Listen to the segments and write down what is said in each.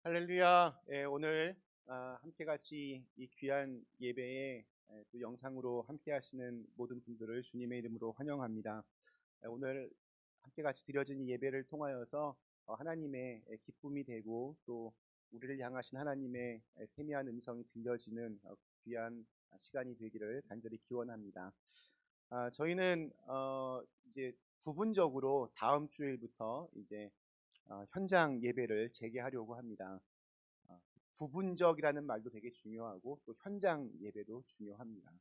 할렐루야. 오늘 함께 같이 이 귀한 예배에 또 영상으로 함께 하시는 모든 분들을 주님의 이름으로 환영합니다. 오늘 함께 같이 드려진 이 예배를 통하여서 하나님의 기쁨이 되고 또 우리를 향하신 하나님의 세미한 음성이 들려지는 귀한 시간이 되기를 간절히 기원합니다. 저희는 이제 부분적으로 다음 주일부터 이제 현장 예배를 재개하려고 합니다. 부분적이라는 말도 되게 중요하고 또 현장 예배도 중요합니다.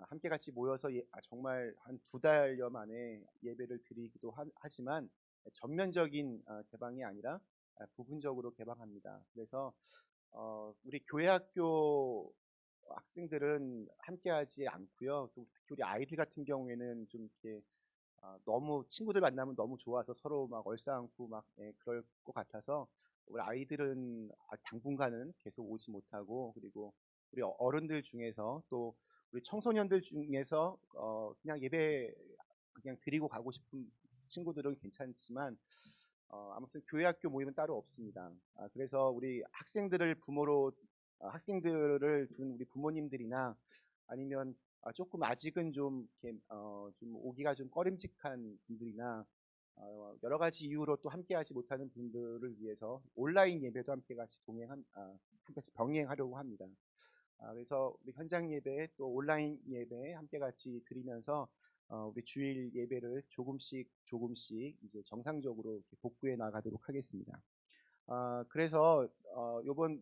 함께 같이 모여서 정말 한 2달여 만에 예배를 드리기도 하지만 전면적인 개방이 아니라 부분적으로 개방합니다. 그래서 우리 교회 학교 학생들은 함께하지 않고요. 또 특히 우리 아이들 같은 경우에는 좀 이렇게 너무 친구들 만나면 너무 좋아서 서로 막 얼싸안고 막 그럴 것 같아서 우리 아이들은 당분간은 계속 오지 못하고, 그리고 우리 어른들 중에서 또 우리 청소년들 중에서 그냥 예배 그냥 드리고 가고 싶은 친구들은 괜찮지만 아무튼 교회 학교 모임은 따로 없습니다. 그래서 우리 학생들을 둔 우리 부모님들이나 아니면 조금 아직은 좀 이렇게 좀 오기가 좀 꺼림직한 분들이나 여러 가지 이유로 또 함께하지 못하는 분들을 위해서 온라인 예배도 함께 같이 병행하려고 합니다. 그래서 우리 현장 예배 또 온라인 예배 함께 같이 드리면서 우리 주일 예배를 조금씩 이제 정상적으로 이렇게 복구해 나가도록 하겠습니다. 그래서 이번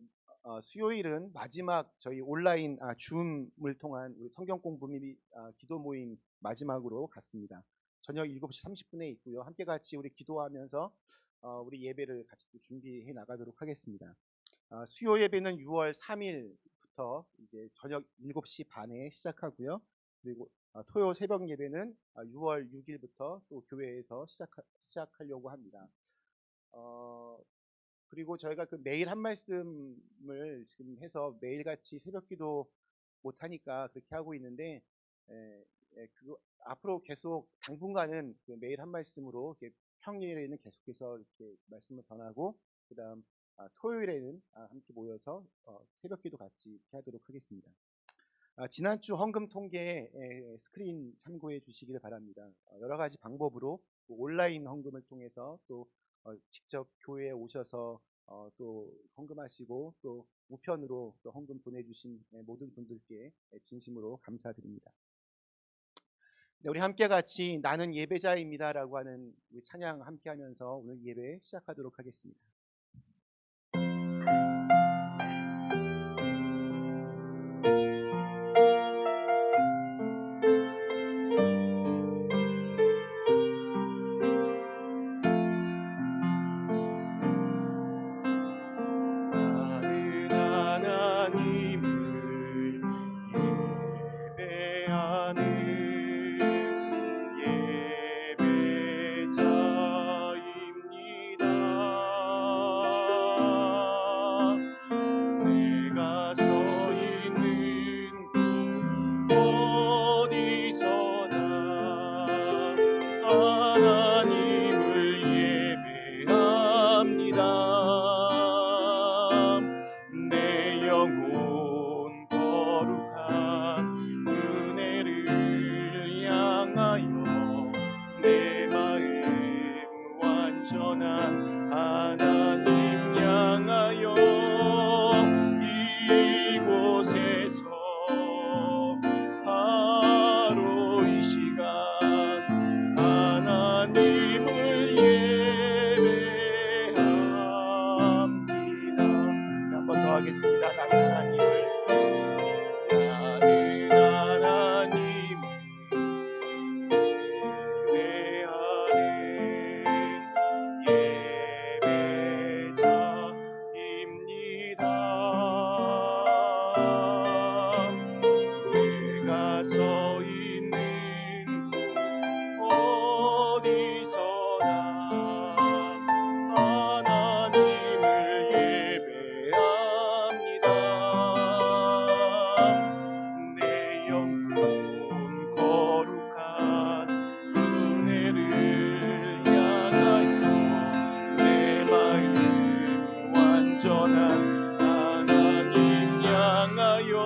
수요일은 마지막 저희 온라인 줌을 통한 우리 성경 공부 및 기도 모임 마지막으로 갔습니다. 저녁 7시 30분에 있고요. 함께 같이 우리 기도하면서 우리 예배를 같이 또 준비해 나가도록 하겠습니다. 수요 예배는 6월 3일부터 이제 저녁 7시 반에 시작하고요. 그리고 토요 새벽 예배는 6월 6일부터 또 교회에서 시작하려고 합니다. 어, 그리고 저희가 그 매일 한 말씀을 지금 해서 매일같이 새벽기도 못 하니까 그렇게 하고 있는데, 그거 앞으로 계속 당분간은 그 매일 한 말씀으로 이렇게 평일에는 계속해서 이렇게 말씀을 전하고, 그다음 토요일에는 함께 모여서 새벽기도 같이 이렇게 하도록 하겠습니다. 지난주 헌금 통계 스크린 참고해 주시기를 바랍니다. 여러 가지 방법으로 온라인 헌금을 통해서 또 직접 교회에 오셔서 또 헌금하시고 또 우편으로 또 헌금 보내주신 모든 분들께 진심으로 감사드립니다. 네, 우리 함께 같이 나는 예배자입니다라고 하는 우리 찬양 함께하면서 오늘 예배 시작하도록 하겠습니다. 나는 하나님을 예배하는 예배자입니다. 내가 서 있는 곳 어디서나 하나님을 예배합니다. 내 영혼 거룩한 은혜를 향하여 내 마음 완전한 하나님 향하여 이곳에서 바로 이 시간 하나님을 예배합니다. 한 번 더 하겠습니다. 나는 하나님을 예배하는 예배자입니다. 내가 서 있는 곳 어디서나 하나님을 예배합니다. 내 영혼 거룩한 은혜를 향하여 내 마음 완전한 하나님 향하여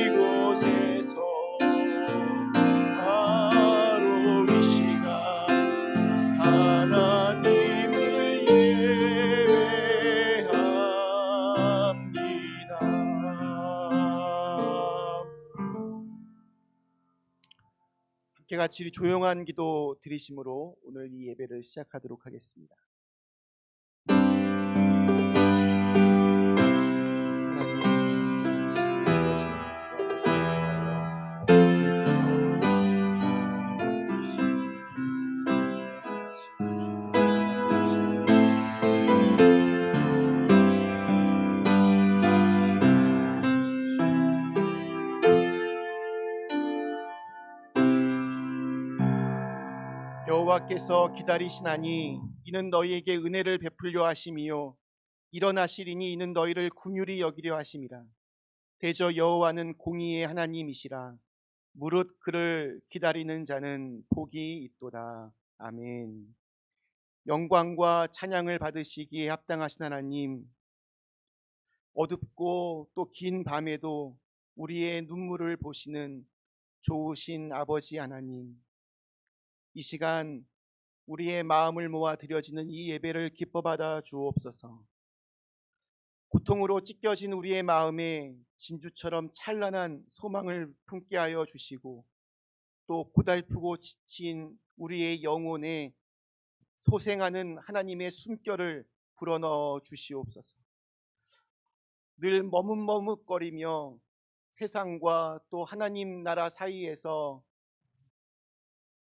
이곳에서 바로 이 시간 하나님을 예배합니다. 함께 같이 조용한 기도 드리심으로 오늘 이 예배를 시작하도록 하겠습니다. 여호와께서 기다리시나니 이는 너희에게 은혜를 베풀려 하심이요 일어나시리니 이는 너희를 긍휼히 여기려 하심이라. 대저 여호와는 공의의 하나님이시라. 무릇 그를 기다리는 자는 복이 있도다. 아멘. 영광과 찬양을 받으시기에 합당하신 하나님, 어둡고 또 긴 밤에도 우리의 눈물을 보시는 좋으신 아버지 하나님, 이 시간 우리의 마음을 모아 드려지는 이 예배를 기뻐 받아 주옵소서. 고통으로 찢겨진 우리의 마음에 진주처럼 찬란한 소망을 품게 하여 주시고, 또 고달프고 지친 우리의 영혼에 소생하는 하나님의 숨결을 불어넣어 주시옵소서. 늘 머뭇머뭇거리며 세상과 또 하나님 나라 사이에서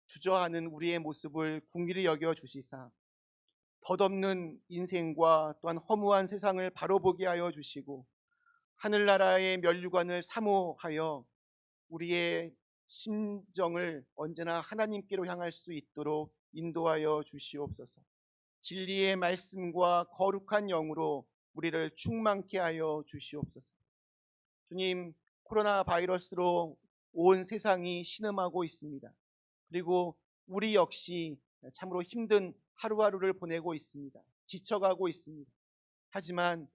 주저하는 우리의 모습을 긍휼히 여겨 주시사 덧없는 인생과 또한 허무한 세상을 바로 보게 하여 주시고 하늘나라의 면류관을 사모하여 우리의 심정을 언제나 하나님께로 향할 수 있도록 인도하여 주시옵소서. 진리의 말씀과 거룩한 영으로 우리를 충만케 하여 주시옵소서. 주님, 코로나 바이러스로 온 세상이 신음하고 있습니다. 그리고 우리 역시 참으로 힘든 하루하루를 보내고 있습니다. 지쳐가고 있습니다. 하지만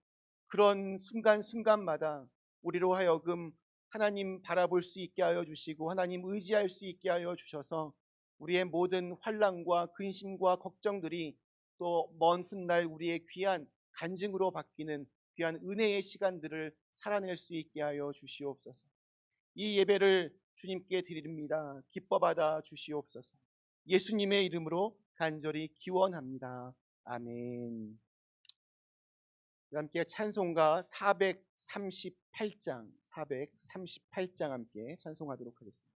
그런 순간순간마다 우리로 하여금 하나님 바라볼 수 있게 하여 주시고 하나님 의지할 수 있게 하여 주셔서 우리의 모든 환난과 근심과 걱정들이 또 먼 훗날 우리의 귀한 간증으로 바뀌는 귀한 은혜의 시간들을 살아낼 수 있게 하여 주시옵소서. 이 예배를 주님께 드립니다. 기뻐 받아 주시옵소서. 예수님의 이름으로 간절히 기원합니다. 아멘. 함께 찬송가 438장 함께 찬송하도록 하겠습니다.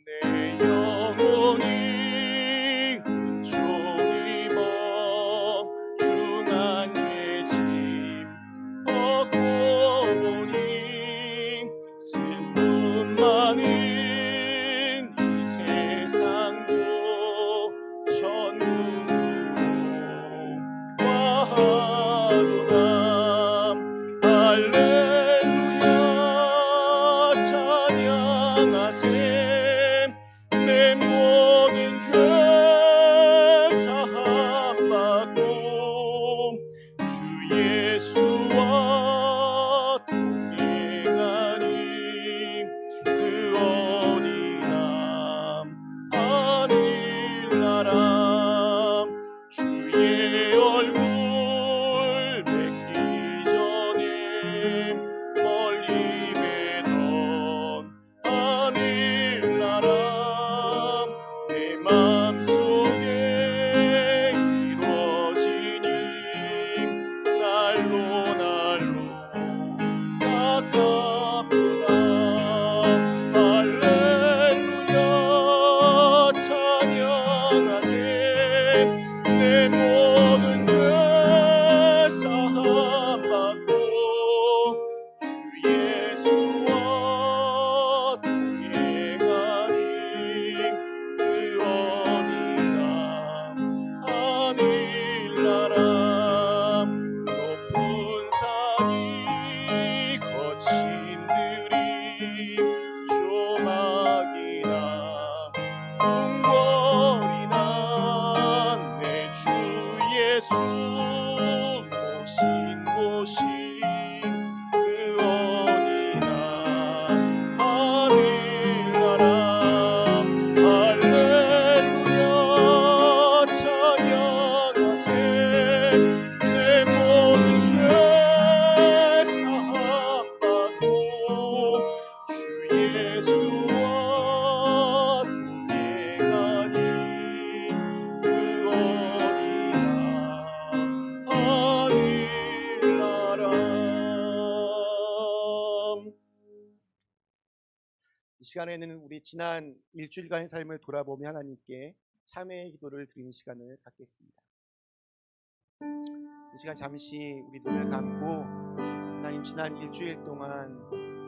내 영혼이 은총 입어 중한 죄짐 얻고 보니 슬픔 많은 이 세상도 천국으로 와하도다. 할렐루야 찬양하세. 내 모든 죄 사함받고 주 예수와 동행하니 그 어디나 하늘나라. 주의 얼굴 뵙기 전에 멀리 뵈던 하늘나라 내 마음속에 이루어지니 날로 가깝구나. 할렐루야 찬양하세. 내 모든 죄 사함받고 주 예수와 동행하니 그 어디나 하늘나라. 높은 산이 거친 들이 조막이나 궁궐이나 내 주 예수 모신 곳이 그 어디나 하늘나라. 할렐루야 찬양하세. 내 모든 죄 사함받고 주 예수와 동행하니 그 어디나 하늘나라. 이 시간에는 우리 지난 일주일간의 삶을 돌아보며 하나님께 참회의 기도를 드리는 시간을 갖겠습니다. 이 시간 잠시 우리 눈을 감고 하나님, 지난 일주일 동안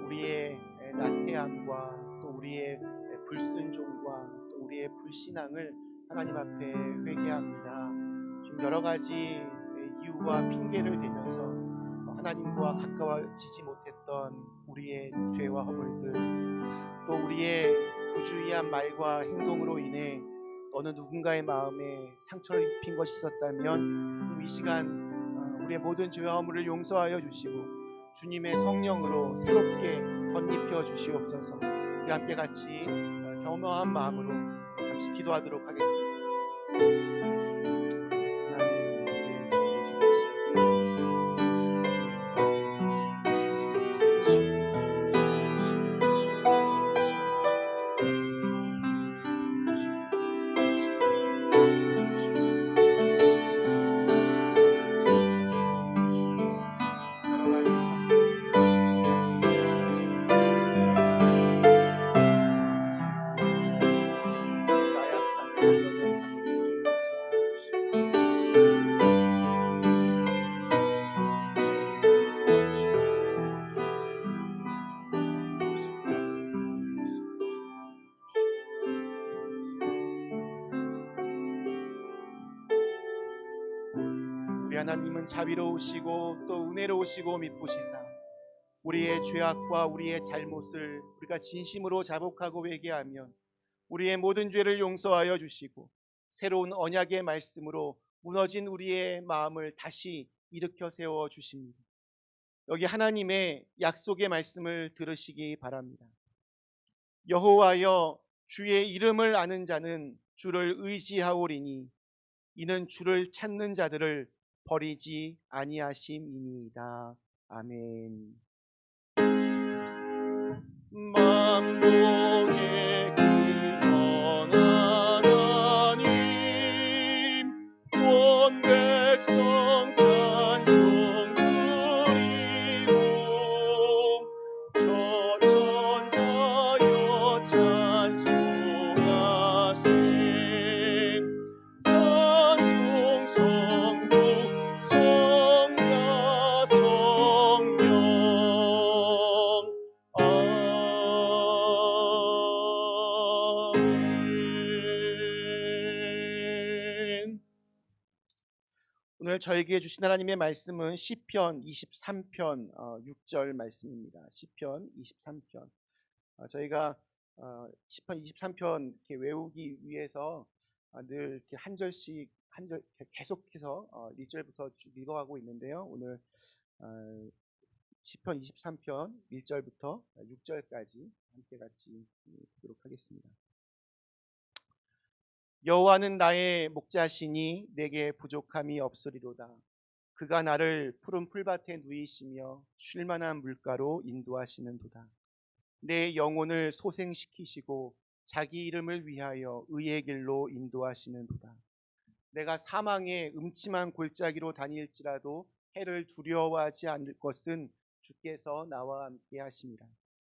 우리의 나태함과 또 우리의 불순종과 또 우리의 불신앙을 하나님 앞에 회개합니다. 좀 여러 가지 이유와 핑계를 대면서 하나님과 가까워지지 못했던 우리의 죄와 허물들, 또 우리의 부주의한 말과 행동으로 인해 어느 누군가의 마음에 상처를 입힌 것이 있었다면 이 시간 우리의 모든 죄와 허물을 용서하여 주시고 주님의 성령으로 새롭게 덧입혀 주시옵소서. 우리 함께 같이 겸허한 마음으로 잠시 기도하도록 하겠습니다. 우리 하나님은 자비로우시고 또 은혜로우시고 미쁘시사 우리의 죄악과 우리의 잘못을 우리가 진심으로 자복하고 회개하면 우리의 모든 죄를 용서하여 주시고 새로운 언약의 말씀으로 무너진 우리의 마음을 다시 일으켜 세워 주십니다. 여기 하나님의 약속의 말씀을 들으시기 바랍니다. 여호와여 주의 이름을 아는 자는 주를 의지하오리니 이는 주를 찾는 자들을 버리지 아니하심이니이다. 아멘. 만복의 근원한 하나님 온 백성 찬송 드리고 저 천사여 찬송하세 찬송 성부 성자 성령 아멘. 오늘 저에게 주신 하나님의 말씀은 시편 23편 6절 말씀입니다. 시편 23편. 저희가 시편 23편 이렇게 외우기 위해서 늘 이렇게 한 절씩 한 절 계속해서 1절부터 쭉 읽어가고 있는데요. 오늘 시편 23편 1절부터 6절까지 함께 같이 보도록 하겠습니다. 여호와는 나의 목자시니 내게 부족함이 없으리로다. 그가 나를 푸른 풀밭에 누이시며 쉴만한 물가로 인도하시는도다. 내 영혼을 소생시키시고 자기 이름을 위하여 의의 길로 인도하시는도다. 내가 사망의 음침한 골짜기로 다닐지라도 해를 두려워하지 않을 것은 주께서 나와 함께 하심이라.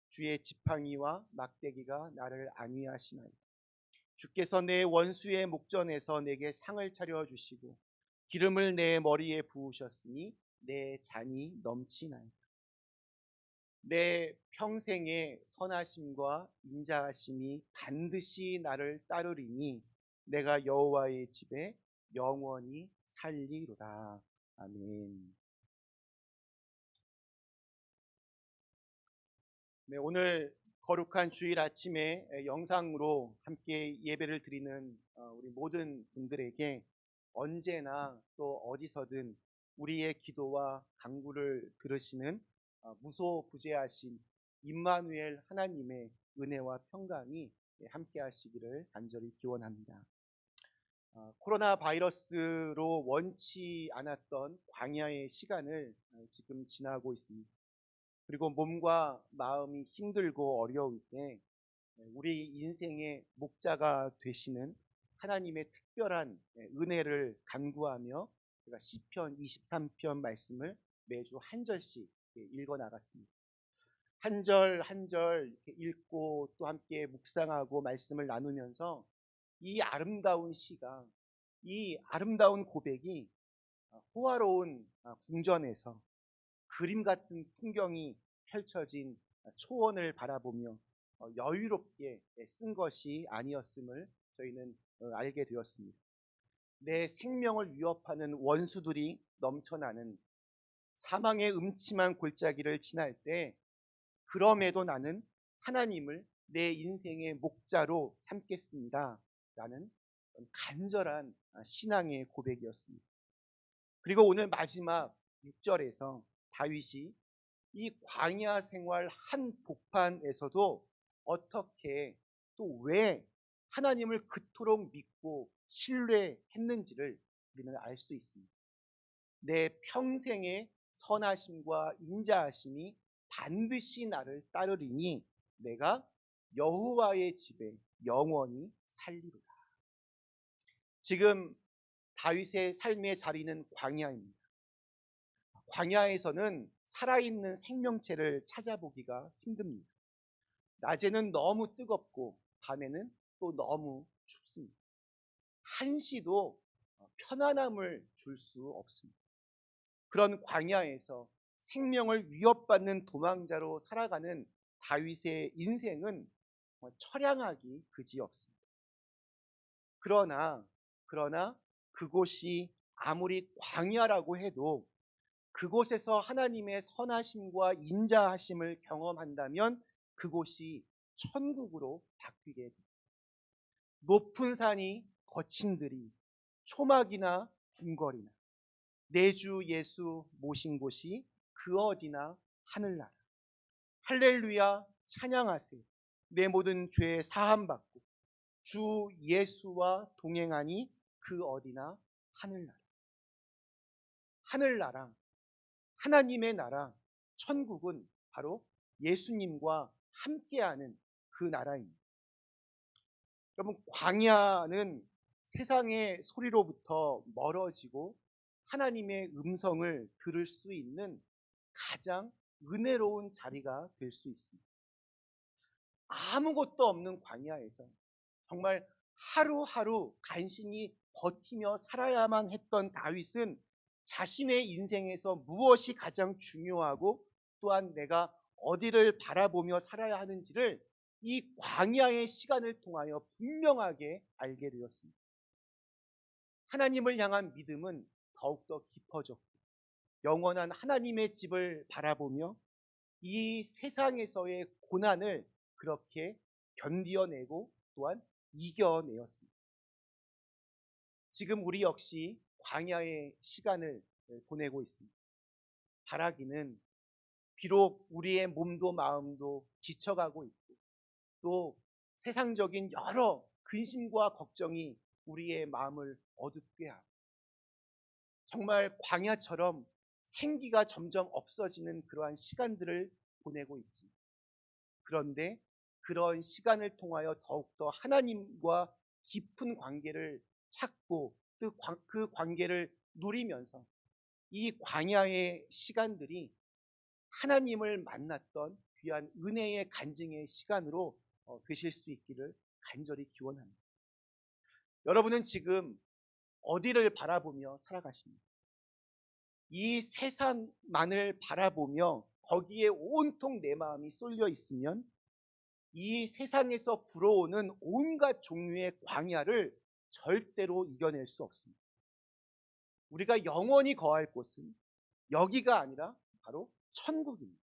주의 지팡이와 막대기가 나를 안위하시나이다. 주께서 내 원수의 목전에서 내게 상을 차려 주시고 기름을 내 머리에 부으셨으니 내 잔이 넘치나이다. 내 평생의 선하심과 인자하심이 반드시 나를 따르리니 내가 여호와의 집에 영원히 살리로다. 아멘. 네, 오늘 거룩한 주일 아침에 영상으로 함께 예배를 드리는 우리 모든 분들에게 언제나 또 어디서든 우리의 기도와 간구를 들으시는 무소부재하신 임마누엘 하나님의 은혜와 평강이 함께 하시기를 간절히 기원합니다. 코로나 바이러스로 원치 않았던 광야의 시간을 지금 지나고 있습니다. 그리고 몸과 마음이 힘들고 어려울 때 우리 인생의 목자가 되시는 하나님의 특별한 은혜를 간구하며 제가 시편 23편 말씀을 매주 한 절씩 읽어 나갔습니다. 한 절 한 절 읽고 또 함께 묵상하고 말씀을 나누면서 이 아름다운 시가, 이 아름다운 고백이 호화로운 궁전에서 그림 같은 풍경이 펼쳐진 초원을 바라보며 여유롭게 쓴 것이 아니었음을 저희는 알게 되었습니다. 내 생명을 위협하는 원수들이 넘쳐나는 사망의 음침한 골짜기를 지날 때 그럼에도 나는 하나님을 내 인생의 목자로 삼겠습니다 라는 간절한 신앙의 고백이었습니다. 그리고 오늘 마지막 6절에서 다윗이 이 광야 생활 한복판에서도 어떻게 또 왜 하나님을 그토록 믿고 신뢰했는지를 우리는 알 수 있습니다. 내 평생의 선하심과 인자하심이 반드시 나를 따르리니 내가 여호와의 집에 영원히 살리로다. 지금 다윗의 삶의 자리는 광야입니다. 광야에서는 살아있는 생명체를 찾아보기가 힘듭니다. 낮에는 너무 뜨겁고 밤에는 또 너무 춥습니다. 한시도 편안함을 줄 수 없습니다. 그런 광야에서 생명을 위협받는 도망자로 살아가는 다윗의 인생은 처량하기 그지없습니다. 그러나 그곳이 아무리 광야라고 해도 그곳에서 하나님의 선하심과 인자하심을 경험한다면 그곳이 천국으로 바뀌게 됩니다. 높은 산이 거친 들이 초막이나 궁궐이나 내 주 예수 모신 곳이 그 어디나 하늘나라. 할렐루야 찬양하세요. 내 모든 죄 사함받고 주 예수와 동행하니 그 어디나 하늘나라. 하늘나라, 하나님의 나라, 천국은 바로 예수님과 함께하는 그 나라입니다. 여러분, 광야는 세상의 소리로부터 멀어지고 하나님의 음성을 들을 수 있는 가장 은혜로운 자리가 될 수 있습니다. 아무것도 없는 광야에서 정말 하루하루 간신히 버티며 살아야만 했던 다윗은 자신의 인생에서 무엇이 가장 중요하고 또한 내가 어디를 바라보며 살아야 하는지를 이 광야의 시간을 통하여 분명하게 알게 되었습니다. 하나님을 향한 믿음은 더욱더 깊어졌고 영원한 하나님의 집을 바라보며 이 세상에서의 고난을 그렇게 견디어내고 또한 이겨내었습니다. 지금 우리 역시 광야의 시간을 보내고 있습니다. 바라기는 비록 우리의 몸도 마음도 지쳐가고 있고 또 세상적인 여러 근심과 걱정이 우리의 마음을 어둡게 하고 정말 광야처럼 생기가 점점 없어지는 그러한 시간들을 보내고 있지. 그런데 그런 시간을 통하여 더욱더 하나님과 깊은 관계를 찾고 그 관계를 누리면서 이 광야의 시간들이 하나님을 만났던 귀한 은혜의 간증의 시간으로 되실 수 있기를 간절히 기원합니다. 여러분은 지금 어디를 바라보며 살아가십니까? 이 세상만을 바라보며 거기에 온통 내 마음이 쏠려 있으면 이 세상에서 불어오는 온갖 종류의 광야를 절대로 이겨낼 수 없습니다. 우리가 영원히 거할 곳은 여기가 아니라 바로 천국입니다.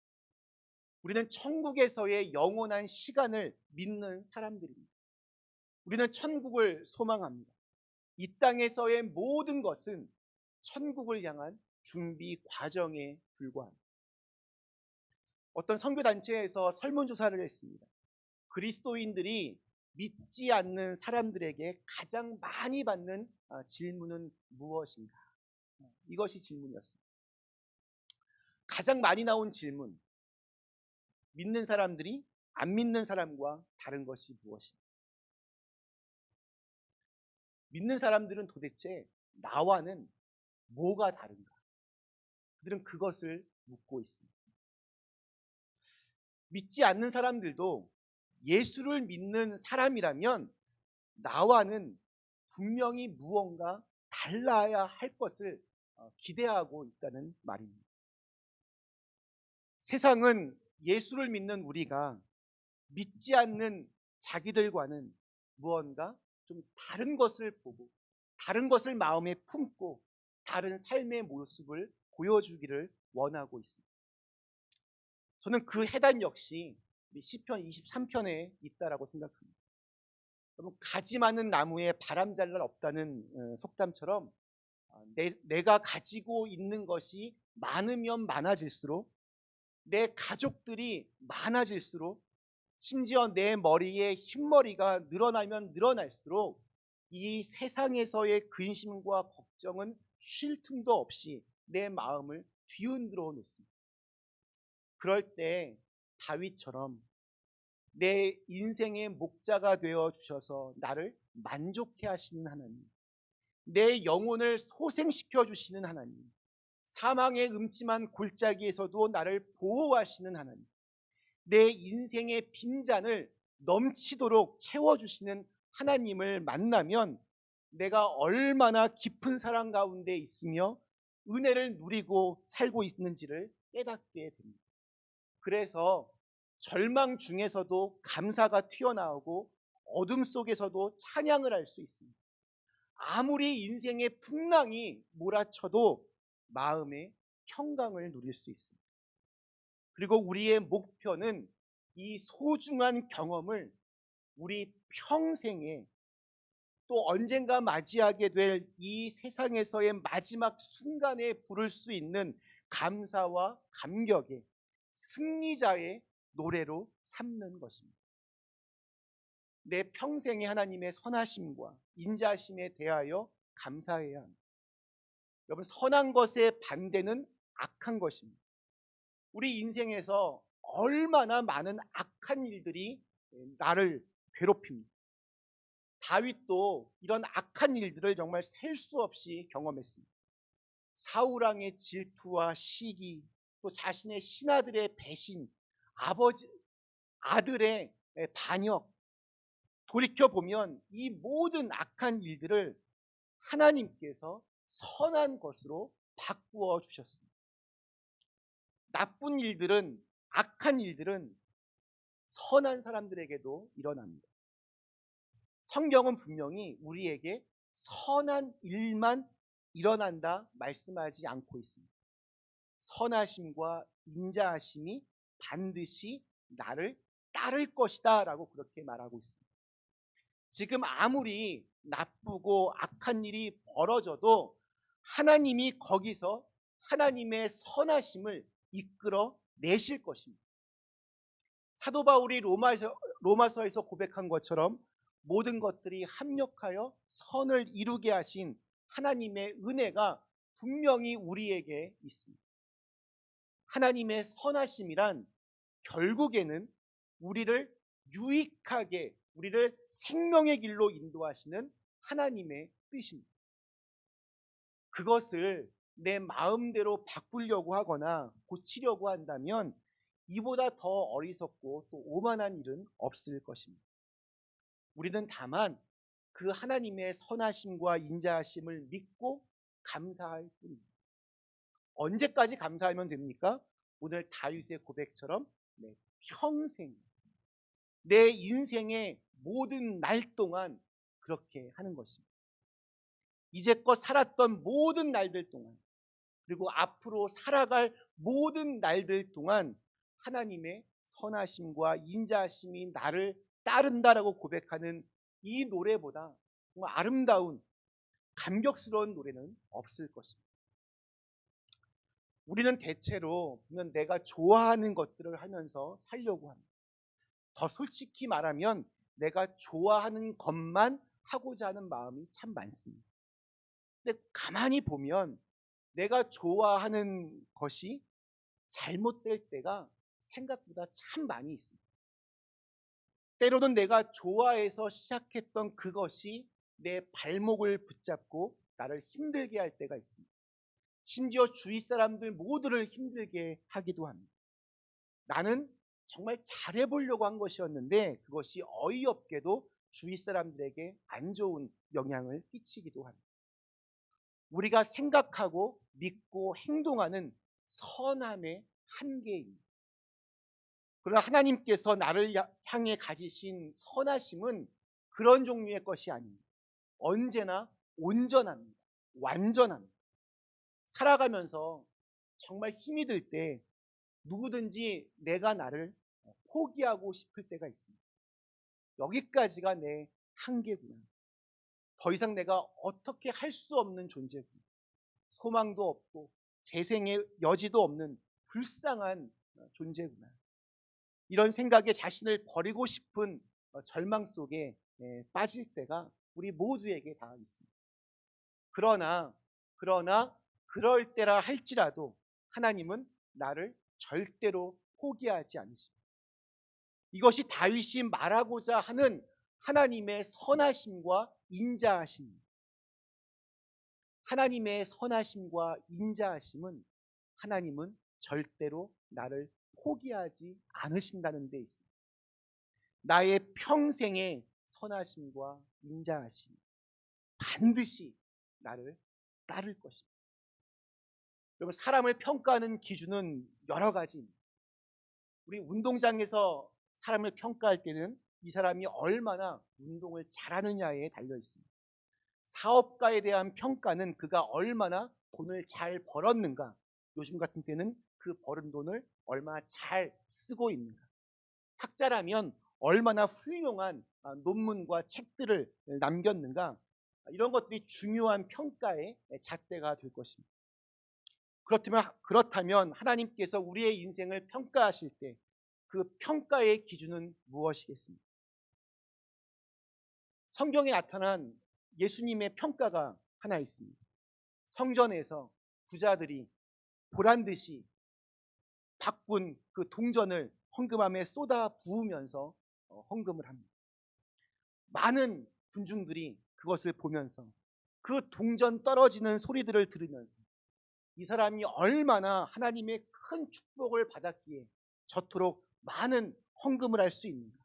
우리는 천국에서의 영원한 시간을 믿는 사람들입니다. 우리는 천국을 소망합니다. 이 땅에서의 모든 것은 천국을 향한 준비 과정에 불과합니다. 어떤 선교단체에서 설문조사를 했습니다. 그리스도인들이 믿지 않는 사람들에게 가장 많이 받는 질문은 무엇인가? 이것이 질문이었습니다. 가장 많이 나온 질문, 믿는 사람들이 안 믿는 사람과 다른 것이 무엇인가? 믿는 사람들은 도대체 나와는 뭐가 다른가? 그들은 그것을 묻고 있습니다. 믿지 않는 사람들도 예수를 믿는 사람이라면 나와는 분명히 무언가 달라야 할 것을 기대하고 있다는 말입니다. 세상은 예수를 믿는 우리가 믿지 않는 자기들과는 무언가 좀 다른 것을 보고 다른 것을 마음에 품고 다른 삶의 모습을 보여주기를 원하고 있습니다. 저는 그 해단 역시 시편 23편에 있다라고 생각합니다. 여러분, 가지 많은 나무에 바람 잘 날 없다는 속담처럼 내가 가지고 있는 것이 많으면 많아질수록 내 가족들이 많아질수록 심지어 내 머리에 흰머리가 늘어나면 늘어날수록 이 세상에서의 근심과 걱정은 쉴 틈도 없이 내 마음을 뒤흔들어 놓습니다. 그럴 때 다윗처럼 내 인생의 목자가 되어 주셔서 나를 만족해 하시는 하나님, 내 영혼을 소생시켜 주시는 하나님, 사망의 음침한 골짜기에서도 나를 보호하시는 하나님, 내 인생의 빈잔을 넘치도록 채워주시는 하나님을 만나면 내가 얼마나 깊은 사랑 가운데 있으며 은혜를 누리고 살고 있는지를 깨닫게 됩니다. 그래서 절망 중에서도 감사가 튀어나오고 어둠 속에서도 찬양을 할 수 있습니다. 아무리 인생의 풍랑이 몰아쳐도 마음의 평강을 누릴 수 있습니다. 그리고 우리의 목표는 이 소중한 경험을 우리 평생에 또 언젠가 맞이하게 될 이 세상에서의 마지막 순간에 부를 수 있는 감사와 감격의 승리자의 노래로 삼는 것입니다. 내 평생에 하나님의 선하심과 인자하심에 대하여 감사해야 합니다. 여러분, 선한 것의 반대는 악한 것입니다. 우리 인생에서 얼마나 많은 악한 일들이 나를 괴롭힙니다. 다윗도 이런 악한 일들을 정말 셀 수 없이 경험했습니다. 사울왕의 질투와 시기, 또 자신의 신하들의 배신, 아들의 반역, 돌이켜보면 이 모든 악한 일들을 하나님께서 선한 것으로 바꾸어 주셨습니다. 나쁜 일들은, 악한 일들은 선한 사람들에게도 일어납니다. 성경은 분명히 우리에게 선한 일만 일어난다 말씀하지 않고 있습니다. 선하심과 인자하심이 반드시 나를 따를 것이다 라고 그렇게 말하고 있습니다. 지금 아무리 나쁘고 악한 일이 벌어져도 하나님이 거기서 하나님의 선하심을 이끌어 내실 것입니다. 사도 바울이 로마서에서 고백한 것처럼 모든 것들이 합력하여 선을 이루게 하신 하나님의 은혜가 분명히 우리에게 있습니다. 하나님의 선하심이란 결국에는 우리를 유익하게, 우리를 생명의 길로 인도하시는 하나님의 뜻입니다. 그것을 내 마음대로 바꾸려고 하거나 고치려고 한다면 이보다 더 어리석고 또 오만한 일은 없을 것입니다. 우리는 다만 그 하나님의 선하심과 인자하심을 믿고 감사할 뿐입니다. 언제까지 감사하면 됩니까? 오늘 다윗의 고백처럼 평생, 내 인생의 모든 날 동안 그렇게 하는 것입니다. 이제껏 살았던 모든 날들 동안, 그리고 앞으로 살아갈 모든 날들 동안 하나님의 선하심과 인자하심이 나를 따른다라고 고백하는 이 노래보다 정말 아름다운 감격스러운 노래는 없을 것입니다. 우리는 대체로 보면 내가 좋아하는 것들을 하면서 살려고 합니다. 더 솔직히 말하면 내가 좋아하는 것만 하고자 하는 마음이 참 많습니다. 근데 가만히 보면 내가 좋아하는 것이 잘못될 때가 생각보다 참 많이 있습니다. 때로는 내가 좋아해서 시작했던 그것이 내 발목을 붙잡고 나를 힘들게 할 때가 있습니다. 심지어 주위 사람들 모두를 힘들게 하기도 합니다. 나는 정말 잘해보려고 한 것이었는데 그것이 어이없게도 주위 사람들에게 안 좋은 영향을 끼치기도 합니다. 우리가 생각하고 믿고 행동하는 선함의 한계입니다. 그러나 하나님께서 나를 향해 가지신 선하심은 그런 종류의 것이 아닙니다. 언제나 온전합니다. 완전합니다. 살아가면서 정말 힘이 들 때 누구든지 내가 나를 포기하고 싶을 때가 있습니다. 여기까지가 내 한계구나. 더 이상 내가 어떻게 할 수 없는 존재구나. 소망도 없고 재생의 여지도 없는 불쌍한 존재구나. 이런 생각에 자신을 버리고 싶은 절망 속에 빠질 때가 우리 모두에게 다 있습니다. 그러나 그럴 때라 할지라도 하나님은 나를 절대로 포기하지 않으십니다. 이것이 다윗이 말하고자 하는 하나님의 선하심과 인자하심입니다. 하나님의 선하심과 인자하심은 하나님은 절대로 나를 포기하지 않으신다는 데 있습니다. 나의 평생의 선하심과 인자하심 반드시 나를 따를 것입니다. 여러분, 사람을 평가하는 기준은 여러 가지입니다. 우리 운동장에서 사람을 평가할 때는 이 사람이 얼마나 운동을 잘하느냐에 달려 있습니다. 사업가에 대한 평가는 그가 얼마나 돈을 잘 벌었는가, 요즘 같은 때는 그 벌은 돈을 얼마나 잘 쓰고 있는가, 학자라면 얼마나 훌륭한 논문과 책들을 남겼는가, 이런 것들이 중요한 평가의 잣대가 될 것입니다. 그렇다면 하나님께서 우리의 인생을 평가하실 때 그 평가의 기준은 무엇이겠습니까? 성경에 나타난 예수님의 평가가 하나 있습니다. 성전에서 부자들이 보란듯이 바꾼 그 동전을 헌금함에 쏟아 부으면서 헌금을 합니다. 많은 군중들이 그것을 보면서 그 동전 떨어지는 소리들을 들으면서 이 사람이 얼마나 하나님의 큰 축복을 받았기에 저토록 많은 헌금을 할 수 있는가,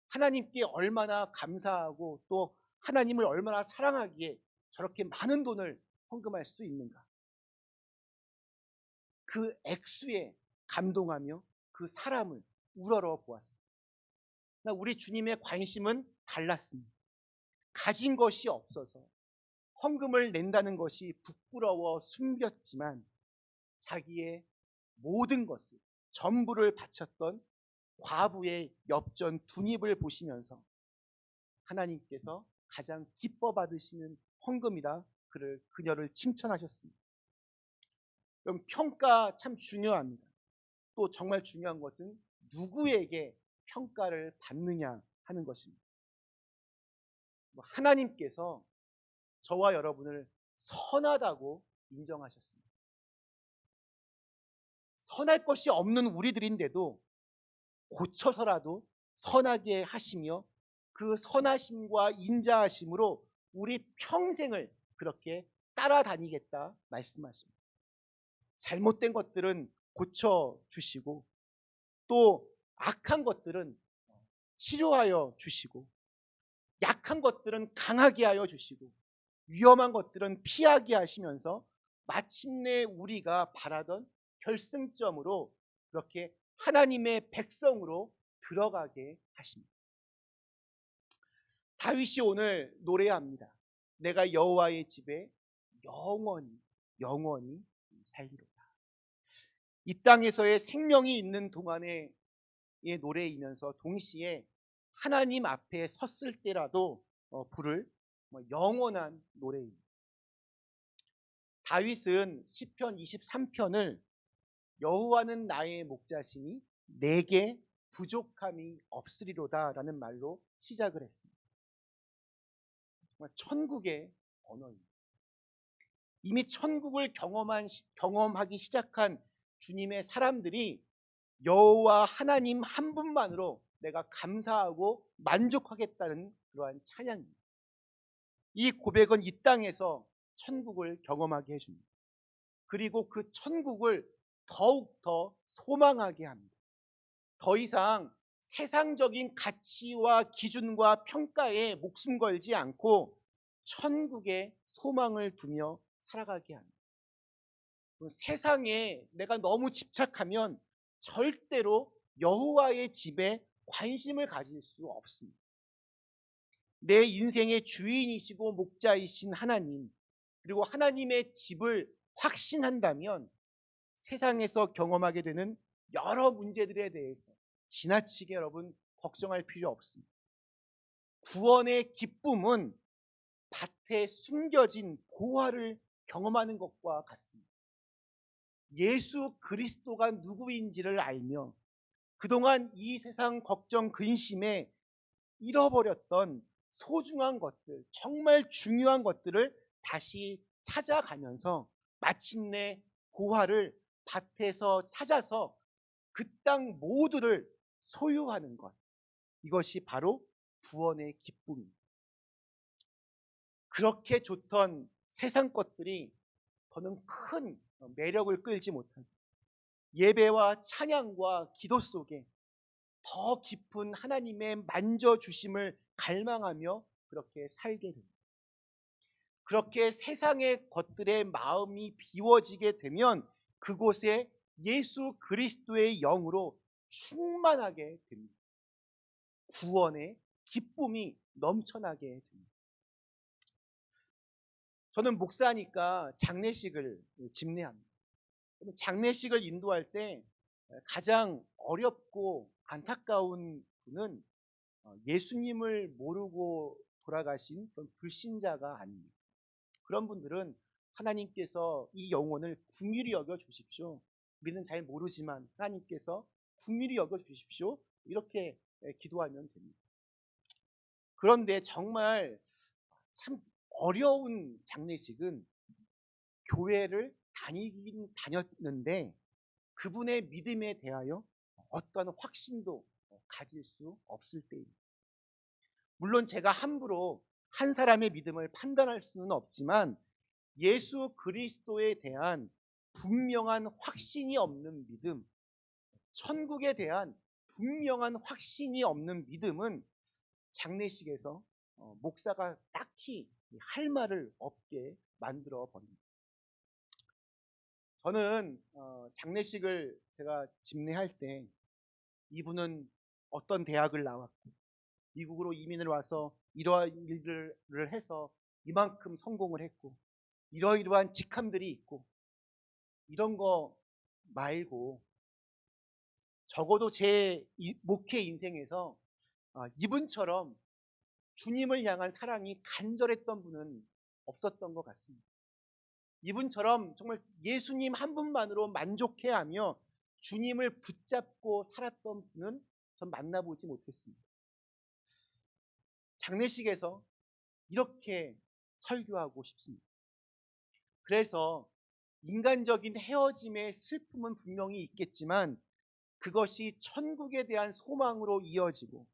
하나님께 얼마나 감사하고 또 하나님을 얼마나 사랑하기에 저렇게 많은 돈을 헌금할 수 있는가, 그 액수에 감동하며 그 사람을 우러러 보았습니다. 우리 주님의 관심은 달랐습니다. 가진 것이 없어서 헌금을 낸다는 것이 부끄러워 숨겼지만 자기의 모든 것을 전부를 바쳤던 과부의 엽전 둔입을 보시면서 하나님께서 가장 기뻐 받으시는 헌금이라 그녀를 칭찬하셨습니다. 그럼 평가 참 중요합니다. 또 정말 중요한 것은 누구에게 평가를 받느냐 하는 것입니다. 하나님께서 저와 여러분을 선하다고 인정하셨습니다. 선할 것이 없는 우리들인데도 고쳐서라도 선하게 하시며 그 선하심과 인자하심으로 우리 평생을 그렇게 따라다니겠다 말씀하십니다. 잘못된 것들은 고쳐주시고 또 악한 것들은 치료하여 주시고 약한 것들은 강하게 하여 주시고 위험한 것들은 피하게 하시면서 마침내 우리가 바라던 결승점으로 그렇게 하나님의 백성으로 들어가게 하십니다. 다윗이 오늘 노래합니다. 내가 여호와의 집에 영원히 살리로다. 이 땅에서의 생명이 있는 동안의 노래이면서 동시에 하나님 앞에 섰을 때라도 부를 영원한 노래입니다. 다윗은 시편 23편을 여호와는 나의 목자시니 내게 부족함이 없으리로다 라는 말로 시작을 했습니다. 정말 천국의 언어입니다. 이미 천국을 경험하기 시작한 주님의 사람들이 여호와 하나님 한 분만으로 내가 감사하고 만족하겠다는 그러한 찬양입니다. 이 고백은 이 땅에서 천국을 경험하게 해줍니다. 그리고 그 천국을 더욱더 소망하게 합니다. 더 이상 세상적인 가치와 기준과 평가에 목숨 걸지 않고 천국에 소망을 두며 살아가게 합니다. 세상에 내가 너무 집착하면 절대로 여호와의 집에 관심을 가질 수 없습니다. 내 인생의 주인이시고 목자이신 하나님, 그리고 하나님의 집을 확신한다면 세상에서 경험하게 되는 여러 문제들에 대해서 지나치게 여러분 걱정할 필요 없습니다. 구원의 기쁨은 밭에 숨겨진 보화를 경험하는 것과 같습니다. 예수 그리스도가 누구인지를 알며 그동안 이 세상 걱정 근심에 잃어버렸던 소중한 것들, 정말 중요한 것들을 다시 찾아가면서 마침내 보화를 밭에서 찾아서 그 땅 모두를 소유하는 것, 이것이 바로 구원의 기쁨입니다. 그렇게 좋던 세상 것들이 더는 큰 매력을 끌지 못한 예배와 찬양과 기도 속에 더 깊은 하나님의 만져주심을 갈망하며 그렇게 살게 됩니다. 그렇게 세상의 것들의 마음이 비워지게 되면 그곳에 예수 그리스도의 영으로 충만하게 됩니다. 구원의 기쁨이 넘쳐나게 됩니다. 저는 목사니까 장례식을 집례합니다. 장례식을 인도할 때 가장 어렵고 안타까운 분은 예수님을 모르고 돌아가신 그런 불신자가 아닙니다. 그런 분들은 하나님께서 이 영혼을 긍휼히 여겨 주십시오. 우리는 잘 모르지만 하나님께서 긍휼히 여겨 주십시오. 이렇게 기도하면 됩니다. 그런데 정말 참 어려운 장례식은 교회를 다니긴 다녔는데 그분의 믿음에 대하여 어떠한 확신도 가질 수 없을 때입니다. 물론 제가 함부로 한 사람의 믿음을 판단할 수는 없지만 예수 그리스도에 대한 분명한 확신이 없는 믿음, 천국에 대한 분명한 확신이 없는 믿음은 장례식에서 목사가 딱히 할 말을 없게 만들어 버립니다. 저는 장례식을 제가 집례할 때 이분은 어떤 대학을 나왔고 미국으로 이민을 와서 이러한 일들을 해서 이만큼 성공을 했고 이러이러한 직함들이 있고 이런 거 말고 적어도 제 목회 인생에서 이분처럼 주님을 향한 사랑이 간절했던 분은 없었던 것 같습니다. 이분처럼 정말 예수님 한 분만으로 만족해하며 주님을 붙잡고 살았던 분은 전 만나보지 못했습니다. 장례식에서 이렇게 설교하고 싶습니다. 그래서 인간적인 헤어짐의 슬픔은 분명히 있겠지만 그것이 천국에 대한 소망으로 이어지고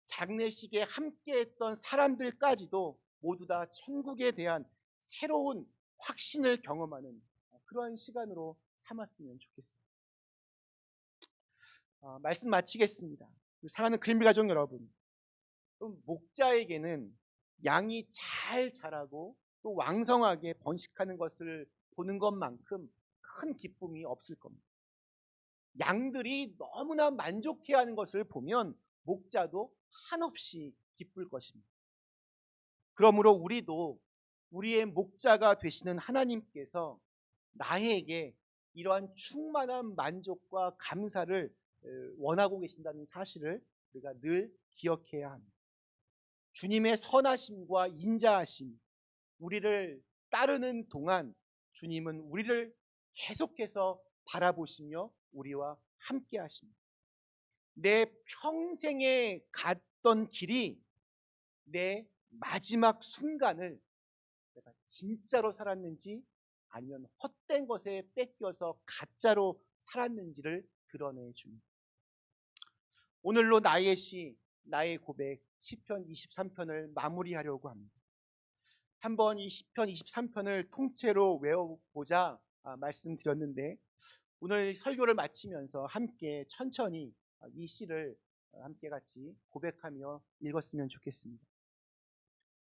장례식에 함께했던 사람들까지도 모두 다 천국에 대한 새로운 확신을 경험하는 그러한 시간으로 삼았으면 좋겠습니다. 말씀 마치겠습니다. 사랑하는 그린비 가족 여러분, 목자에게는 양이 잘 자라고 또 왕성하게 번식하는 것을 보는 것만큼 큰 기쁨이 없을 겁니다. 양들이 너무나 만족해하는 것을 보면 목자도 한없이 기쁠 것입니다. 그러므로 우리도 우리의 목자가 되시는 하나님께서 나에게 이러한 충만한 만족과 감사를 원하고 계신다는 사실을 우리가 늘 기억해야 합니다. 주님의 선하심과 인자하심, 우리를 따르는 동안 주님은 우리를 계속해서 바라보시며 우리와 함께 하십니다. 내 평생에 갔던 길이 내 마지막 순간을 내가 진짜로 살았는지 아니면 헛된 것에 뺏겨서 가짜로 살았는지를 드러내 줍니다. 오늘로 나의 시, 나의 고백 시편 23편을 마무리하려고 합니다. 한번 이 시편 23편을 통째로 외워보자 말씀드렸는데 오늘 설교를 마치면서 함께 천천히 이 시를 함께 같이 고백하며 읽었으면 좋겠습니다.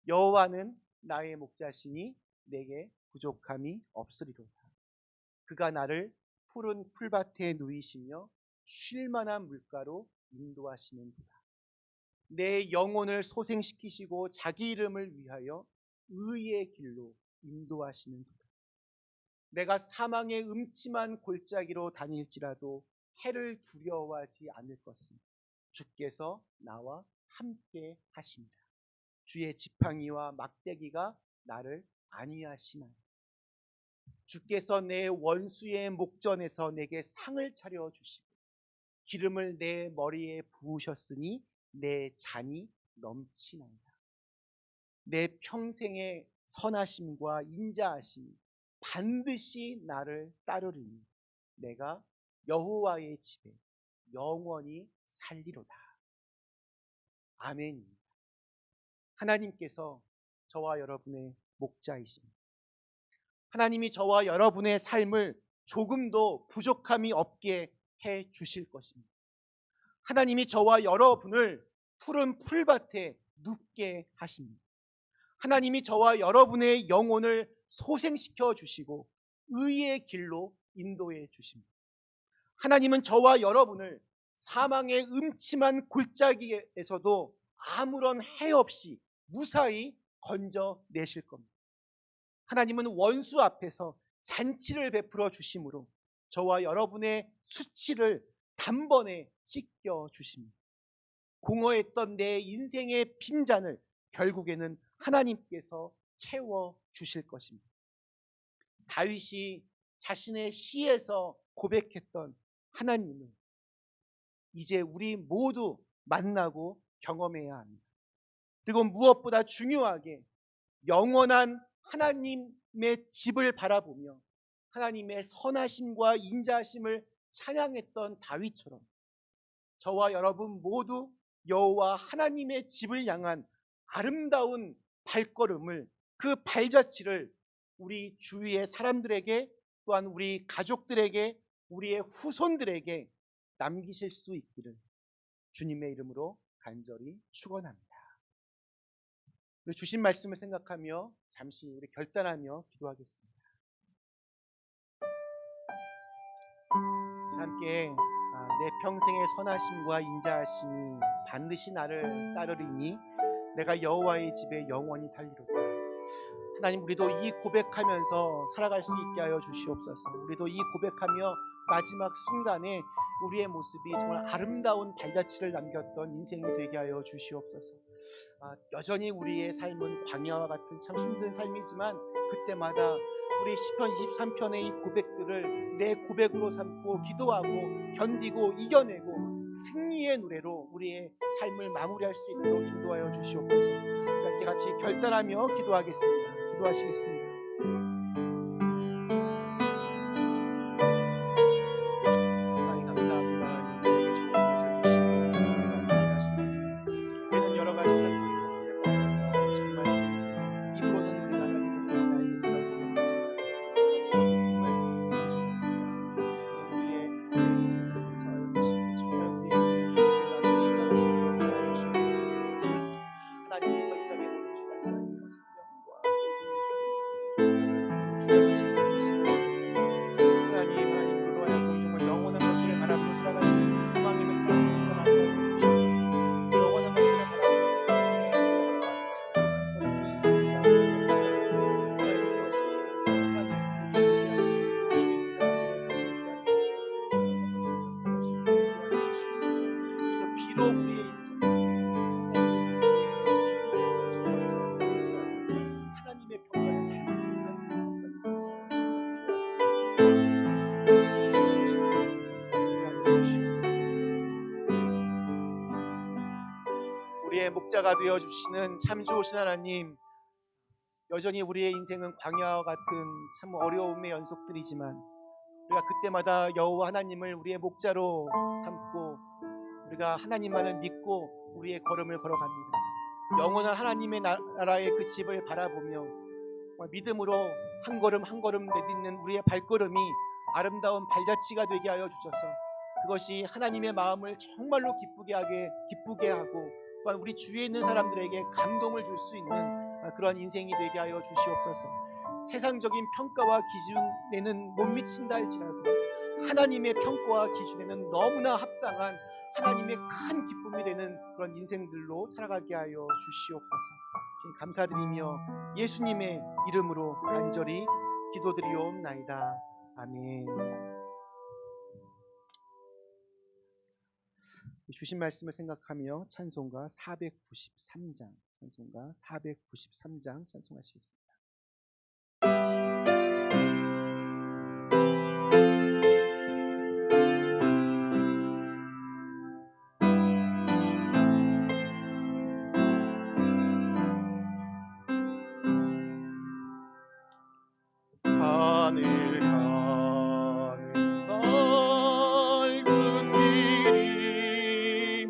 여호와는 나의 목자시니 내게 부족함이 없으리로다. 그가 나를 푸른 풀밭에 누이시며 쉴 만한 물가로 인도하시는도다. 내 영혼을 소생시키시고 자기 이름을 위하여 의의 길로 인도하시는도다. 내가 사망의 음침한 골짜기로 다닐지라도 해를 두려워하지 않을 것은 주께서 나와 함께 하십니다. 주의 지팡이와 막대기가 나를 안위하시나니 주께서 내 원수의 목전에서 내게 상을 차려 주시고 기름을 내 머리에 부으셨으니 내 잔이 넘치나이다. 내 평생의 선하심과 인자하심이 반드시 나를 따르리니 내가 여호와의 집에 영원히 살리로다. 아멘입니다. 하나님께서 저와 여러분의 목자이십니다. 하나님이 저와 여러분의 삶을 조금도 부족함이 없게 해 주실 것입니다. 하나님이 저와 여러분을 푸른 풀밭에 눕게 하십니다. 하나님이 저와 여러분의 영혼을 소생시켜 주시고 의의 길로 인도해 주십니다. 하나님은 저와 여러분을 사망의 음침한 골짜기에서도 아무런 해 없이 무사히 건져내실 겁니다. 하나님은 원수 앞에서 잔치를 베풀어 주심으로 저와 여러분의 수치를 단번에 씻겨 주십니다. 공허했던 내 인생의 빈잔을 결국에는 하나님께서 채워 주실 것입니다. 다윗이 자신의 시에서 고백했던 하나님을 이제 우리 모두 만나고 경험해야 합니다. 그리고 무엇보다 중요하게 영원한 하나님의 집을 바라보며 하나님의 선하심과 인자하심을 찬양했던 다윗처럼 저와 여러분 모두 여호와 하나님의 집을 향한 아름다운 발걸음을, 그 발자취를 우리 주위의 사람들에게, 또한 우리 가족들에게, 우리의 후손들에게 남기실 수 있기를 주님의 이름으로 간절히 축원합니다. 우리 주신 말씀을 생각하며 잠시 우리 결단하며 기도하겠습니다. 함께 내 평생의 선하심과 인자하심이 반드시 나를 따르리니 내가 여호와의 집에 영원히 살리로다. 하나님, 우리도 이 고백하면서 살아갈 수 있게 하여 주시옵소서. 우리도 이 고백하며 마지막 순간에 우리의 모습이 정말 아름다운 발자취를 남겼던 인생이 되게 하여 주시옵소서. 여전히 우리의 삶은 광야와 같은 참 힘든 삶이지만 그때마다 우리 시편 23편의 이 고백들을 내 고백으로 삼고 기도하고 견디고 이겨내고 승리의 노래로 우리의 삶을 마무리할 수 있도록 인도하여 주시옵소서. 함께 같이 결단하며 기도하겠습니다. 기도하시겠습니다. 하나님 감사합니다. 우리에게 좋은 것을 주시고 우리는 여러 가지 사람들이 가운데서 정말 입으로는 우리가 하나님의 나의 하나님께서 이 세상의 모든 주관자이며 생명과 하나님으로 하여금 정말 영원한 것들을 바라보고 살아갈 수 있는 소망의 사람들을 살아가게 주시옵소서. 영원한 것들을 바라보고 비록 우리의 인생 하나님의 평가를 우리의 목자가 되어주시는 참 좋으신 하나님, 여전히 우리의 인생은 광야와 같은 참 어려움의 연속들이지만 우리가 그때마다 여호와 하나님을 우리의 목자로 삼고 우리가 하나님만을 믿고 우리의 걸음을 걸어갑니다. 영원한 하나님의 나라의 그 집을 바라보며 믿음으로 한 걸음 한 걸음 내딛는 우리의 발걸음이 아름다운 발자취가 되게 하여 주셔서 그것이 하나님의 마음을 정말로 기쁘게 하고 또한 우리 주위에 있는 사람들에게 감동을 줄 수 있는 그런 인생이 되게 하여 주시옵소서. 세상적인 평가와 기준에는 못 미친다 할지라도 하나님의 평가와 기준에는 너무나 합당한 하나님의 큰 기쁨이 되는 그런 인생들로 살아가게 하여 주시옵소서. 감사드리며 예수님의 이름으로 간절히 기도드리옵나이다. 아멘. 주신 말씀을 생각하며 찬송가 493장 찬송하시겠습니다. 하늘 가는 밝은 길이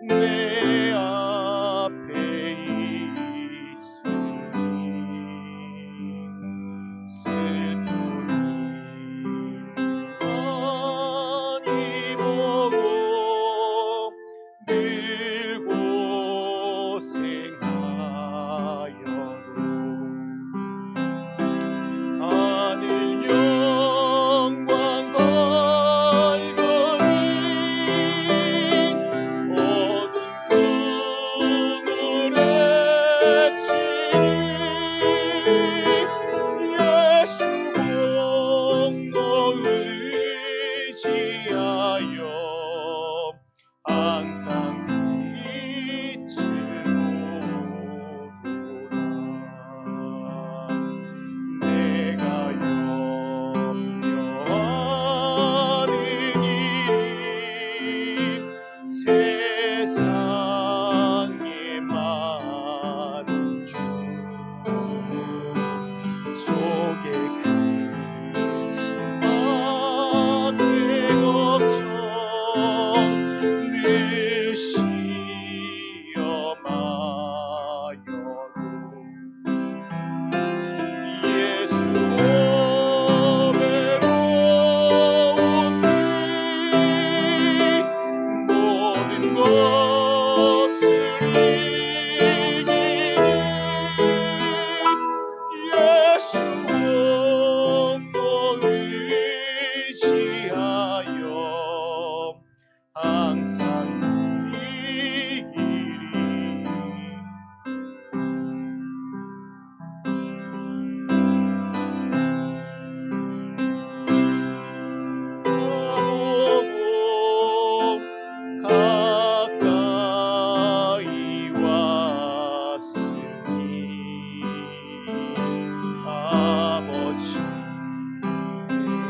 내 앞에 있으니 수없고 의지하여 항상 누리기를. 가까이 왔으니 아버지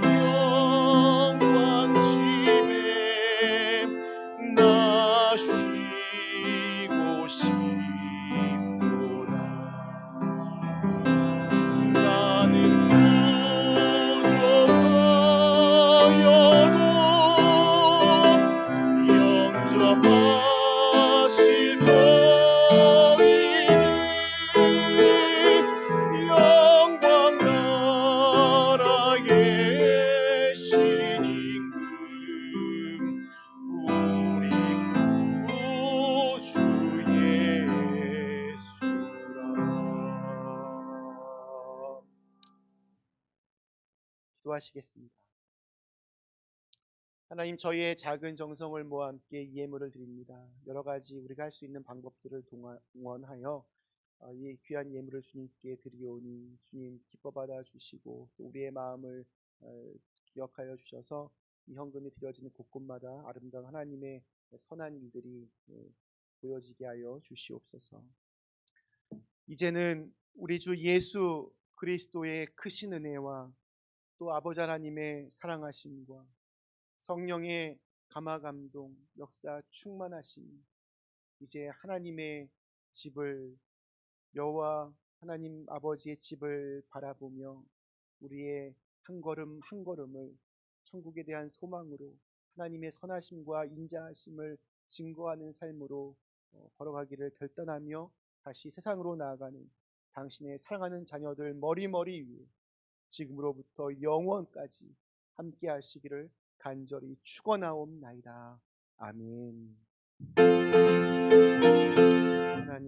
영광 집에 나 쉬고 싶도다. 나는 부족하여도 영접하실 터이니 영광 나라 계신 임금 우리 구주 예수라. 기도하시겠습니다. 하나님, 저희의 작은 정성을 모아 함께 이 예물을 드립니다. 여러 가지 우리가 할 수 있는 방법들을 동원하여 이 귀한 예물을 주님께 드리오니 주님 기뻐 받아 주시고 또 우리의 마음을 기억하여 주셔서 이 헌금이 드려지는 곳곳마다 아름다운 하나님의 선한 일들이 보여지게 하여 주시옵소서. 이제는 우리 주 예수 그리스도의 크신 은혜와 또 아버지 하나님의 사랑하심과 성령의 감화감동 역사 충만하심, 이제 하나님의 집을, 여호와 하나님 아버지의 집을 바라보며 우리의 한 걸음 한 걸음을 천국에 대한 소망으로 하나님의 선하심과 인자하심을 증거하는 삶으로 걸어가기를 결단하며 다시 세상으로 나아가는 당신의 사랑하는 자녀들 머리머리 위에 지금으로부터 영원까지 함께 하시기를 간절히 축원하옵나이다. 아멘. 하나님